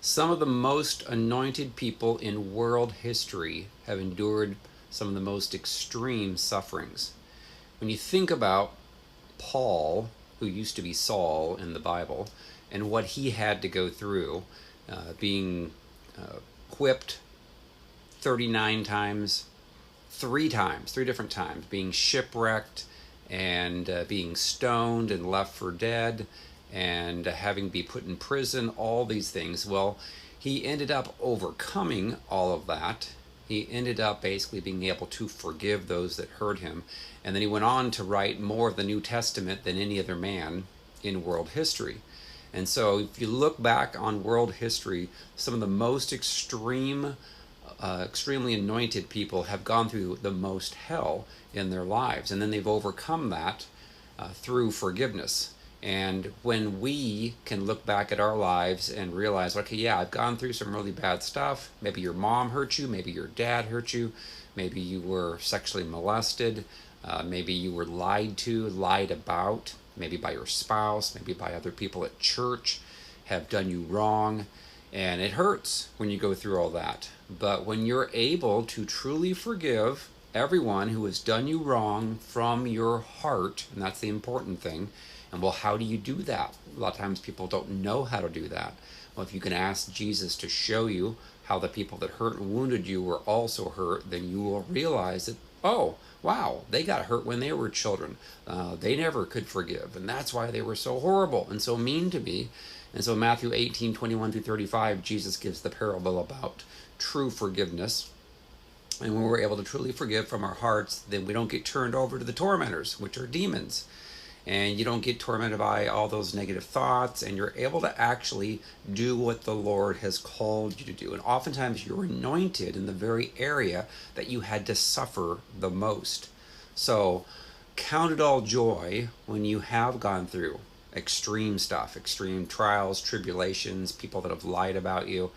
Some of the most anointed people in world history have endured some of the most extreme sufferings. When you think about Paul, who used to be Saul in the Bible, and what he had to go through, being whipped 39 times, three different times, being shipwrecked and being stoned and left for dead and having to be put in prison, all these things. Well, he ended up overcoming all of that. He ended up basically being able to forgive those that hurt him. And then he went on to write more of the New Testament than any other man in world history. And so if you look back on world history, some of the most extremely anointed people have gone through the most hell in their lives. And then they've overcome that through forgiveness. And when we can look back at our lives and realize, okay, yeah, I've gone through some really bad stuff. Maybe your mom hurt you. Maybe your dad hurt you. Maybe you were sexually molested. Maybe you were lied to, lied about, maybe by your spouse, maybe by other people at church, have done you wrong. And it hurts when you go through all that. But when you're able to truly forgive everyone who has done you wrong from your heart, and that's the important thing. And well, how do you do that? A lot of times people don't know how to do that. Well, if you can ask Jesus to show you how the people that hurt and wounded you were also hurt, then you will realize that, oh, wow, they got hurt when they were children. They never could forgive, and that's why they were so horrible and so mean to me. And so Matthew 18:21-35, Jesus gives the parable about true forgiveness. And when we're able to truly forgive from our hearts, then we don't get turned over to the tormentors, which are demons. And you don't get tormented by all those negative thoughts, and you're able to actually do what the Lord has called you to do. And oftentimes you're anointed in the very area that you had to suffer the most. So count it all joy when you have gone through extreme stuff, extreme trials, tribulations, people that have lied about you.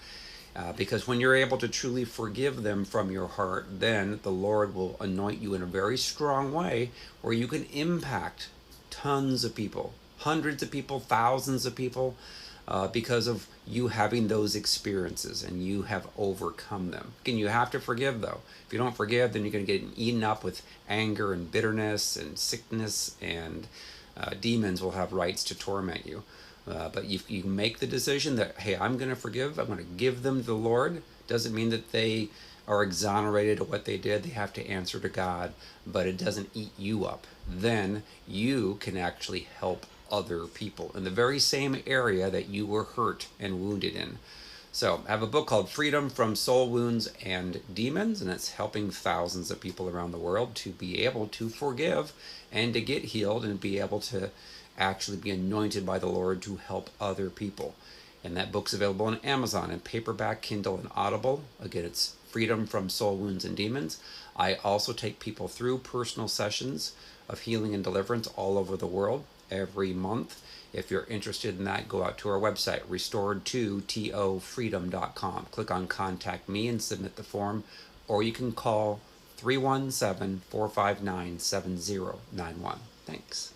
Because when you're able to truly forgive them from your heart, then the Lord will anoint you in a very strong way where you can impact tons of people, hundreds of people, thousands of people, because of you having those experiences and you have overcome them. Again, you have to forgive though. If you don't forgive, then you're going to get eaten up with anger and bitterness and sickness, and demons will have rights to torment you. But if you make the decision that, hey, I'm going to forgive, I'm going to give them to the Lord, doesn't mean that they are exonerated of what they did. They have to answer to God, but it doesn't eat you up. Then you can actually help other people in the very same area that you were hurt and wounded in. So I have a book called Freedom from Soul Wounds and Demons, and it's helping thousands of people around the world to be able to forgive and to get healed and be able to actually be anointed by the Lord to help other people. And that book's available on Amazon in paperback, Kindle, and Audible. Again, it's Freedom from Soul Wounds and Demons. I also take people through personal sessions of healing and deliverance all over the world every month. If you're interested in that, go out to our website, restored2tofreedom.com. Click on Contact Me and submit the form, or you can call 317-459-7091. Thanks.